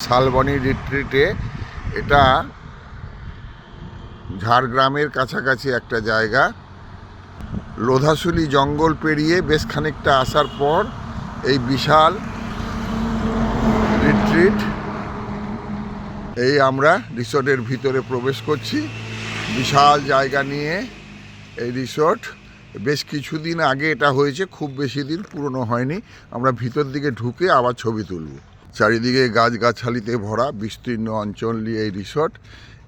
শালবনী রিট্রিটে, এটা ঝাড়গ্রামের কাছাকাছি একটা জায়গা। লোধাশুলি জঙ্গল পেরিয়ে বেশ খানিকটা আসার পর এই বিশাল রিট্রিট। এই আমরা রিসোর্টের ভিতরে প্রবেশ করছি। বিশাল জায়গা নিয়ে এই রিসোর্ট। বেশ কিছুদিন আগে এটা হয়েছে, খুব বেশি দিন পুরনো হয়নি। আমরা ভিতর দিকে ঢুকে আবার ছবি তুলব। চারিদিকে গাছগাছালিতে ভরা বিস্তীর্ণ অঞ্চল নিয়ে এই রিসোর্ট।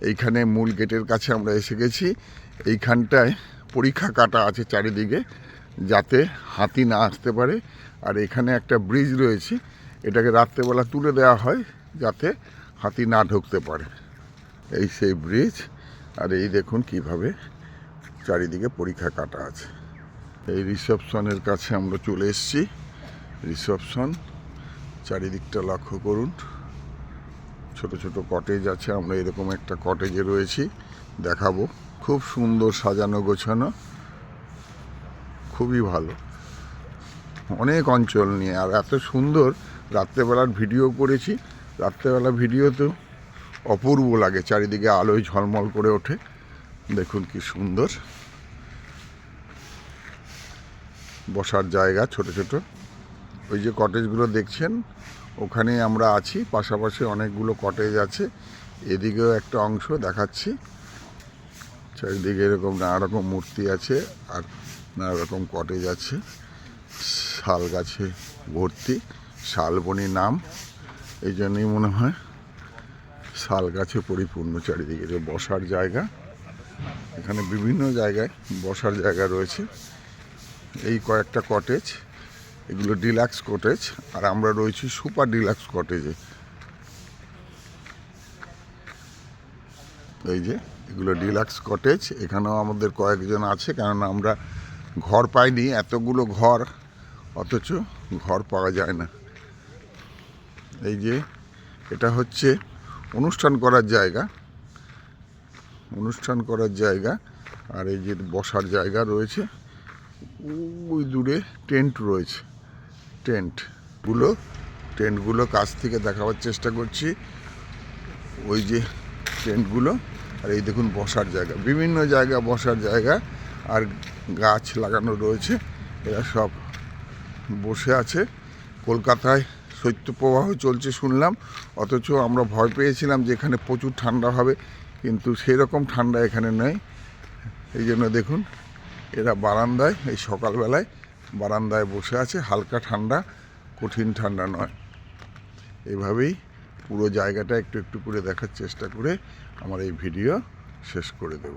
এইখানে মূল গেটের কাছে আমরা এসে গেছি। এইখানটায় পরীক্ষা কাটা আছে চারিদিকে, যাতে হাতি না আসতে পারে। আর এখানে একটা ব্রিজ রয়েছে, এটাকে রাত্রেবেলা তুলে দেওয়া হয় যাতে হাতি না ঢুকতে পারে। এই সেই ব্রিজ। আর এই দেখুন কিভাবে চারিদিকে পরীক্ষা কাটা আছে। এই রিসেপশনের কাছে আমরা চলে এসেছি। রিসেপশন, চারিদিকটা লক্ষ্য করুন, ছোট ছোট কটেজ আছে। আমরা এরকম একটা কটেজে রয়েছি, দেখাবো। খুব সুন্দর সাজানো গোছানো, খুবই ভালো, অনেক অঞ্চল নিয়ে। আর এত সুন্দর, রাত্রেবেলার ভিডিও করেছি। রাত্রেবেলা ভিডিওতেও অপূর্ব লাগে, চারিদিকে আলোয় ঝলমল করে ওঠে। দেখুন কি সুন্দর বসার জায়গা, ছোট ছোট। ওই যে কটেজগুলো দেখছেন, ওখানে আমরা আছি। পাশাপাশি অনেকগুলো কটেজ আছে। এদিকেও একটা অংশ দেখাচ্ছি। চারিদিকে এরকম নানা রকম মূর্তি আছে আর নানা রকম কটেজ আছে। শাল গাছে ভর্তি, শালবনী নাম, এই জন্যই মনে হয় শাল গাছে পরিপূর্ণ চারিদিকে। যে বসার জায়গা, এখানে বিভিন্ন জায়গায় বসার জায়গা রয়েছে। এই কয়েকটা কটেজ, এগুলো ডিলাক্স কটেজ। আর আমরা রয়েছি সুপার ডিলাক্স কটেজে। এই যে এগুলো ডিলাক্স কটেজ। এখানেও আমাদের কয়েকজন আছে, কারণ আমরা ঘর পাইনি। এতগুলো ঘর, অথচ ঘর পাওয়া যায় না। এই যে এটা হচ্ছে অনুষ্ঠান করার জায়গা, অনুষ্ঠান করার জায়গা। আর এই যে বসার জায়গা রয়েছে। ওই দূরে টেন্ট রয়েছে, টেন্টগুলো কাছ থেকে দেখাবার চেষ্টা করছি। ওই যে টেন্টগুলো। আর এই দেখুন বসার জায়গা, বিভিন্ন জায়গা বসার জায়গা। আর গাছ লাগানো রয়েছে, এরা সব বসে আছে। কলকাতায় শৈত্যপ্রবাহ চলছে শুনলাম, অথচ আমরা ভয় পেয়েছিলাম যে এখানে প্রচুর ঠান্ডা হবে, কিন্তু সেরকম ঠান্ডা এখানে নেই। এই জন্য দেখুন এরা বারান্দায়, এই সকালবেলায় বারান্দায় বসে আছে। হালকা ঠান্ডা, কঠিন ঠান্ডা নয়। এইভাবেই পুরো জায়গাটা একটু একটু করে দেখার চেষ্টা করে আমার এই ভিডিও শেষ করে দেব।